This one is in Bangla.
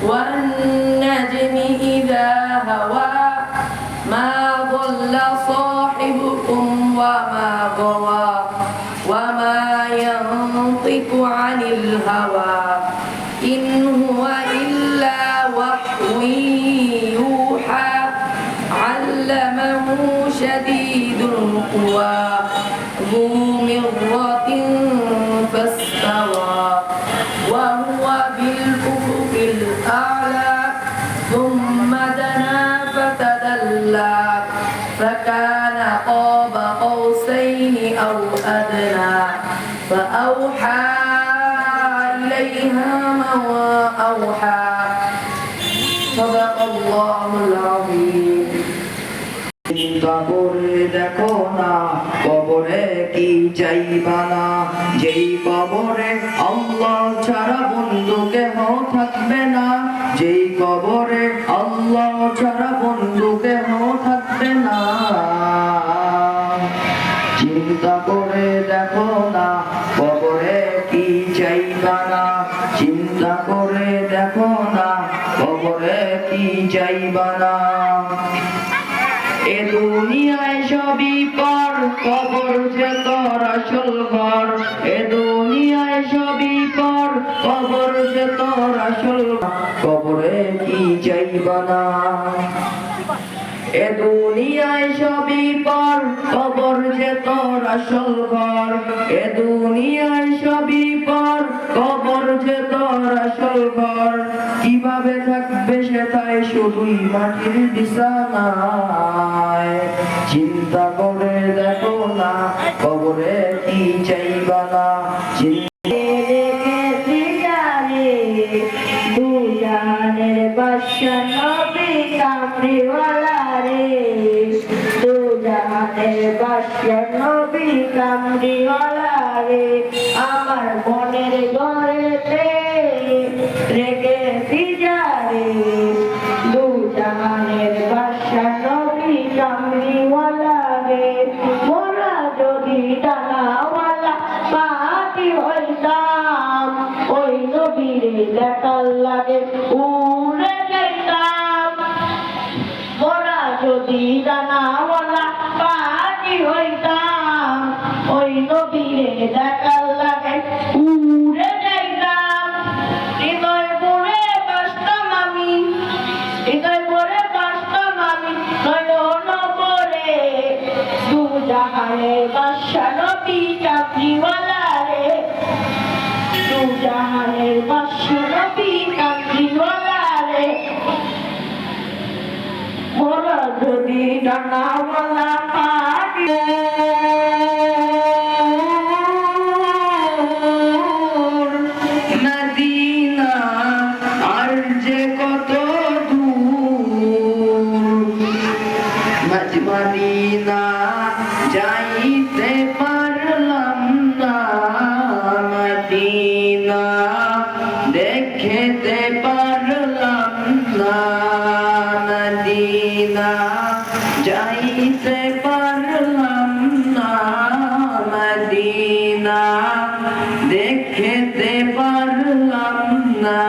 والنجم إذا هوى ما ضل صاحبكم وما غوى وما ينطق عن الهوى إن هو إلا وحي يوحى علمه شديد القوى ذو مرة فاستوى وهو بالأفق الأعلى ثم دنا فتدلى فكان قاب قوسين أو أدنى فأوحى إليها ما أوحى صدق الله العظيم চিন্তা করে দেখো না কবরে কি চাইবা না যেই কবরে আল্লাহ ছাড়া বন্ধু কেহ থাকবে না যেই কবরে আল্লাহ ছাড়া বন্ধু কেহ থাকবে না চিন্তা করে দেখো না কবরে কি চাইবা না চিন্তা করে দেখো না কবরে কি চাইবা না এ দুনিয়ায় সবই পর কবর যে তোর আসল ঘর এ দুনিয়ায় সবই পর কবর যে তোর আসল কবরে কি চাইবা না এ দুনিয়ায় সবই পর কবর যে তোর আসল ঘর এ দুনিয়ায় সবই পর কবর যে তোর আসল ঘর কিভাবে থাকবে সেটাই শুধুই মাটির বিছানায় চিন্তা করে দেখো না কবরে কি চাইবা না দুজানের বাদশা নবী কামলিওয়ালা রে দুজানের বাদশা নবী কামলিওয়ালা রে আমার মনের ঘরেতে রেখেছি যারে দুজানের বাদশা নবী কামলিওয়ালা রে মোরা যদি ডানাওয়ালা পাখি হইতাম ওই নবীরে দেখার লাগে উড়ে যেতাম মোরা যদি ডানাওয়ালা পাখি হইতাম ওই নবীরে দেখার লাগে উড়ে যেতাম হৃদয় ভরে বাসতাম আমি হৃদয় ভরে বাসতাম আমি নয়ন ভরে দুজাহানের বাদশা নবী কামলিওয়ালা রে দুজাহানের বাদশা নবী কামলিওয়ালা রে মোরা যদি ডানাওয়ালা পাখি মদিনা আর যে কত দূর মদিনা যাইতে পারলাম না মদিনা দেখতে পারলাম না মদিনা যাইতে পারলাম না মদিনা দেখতে পারলাম না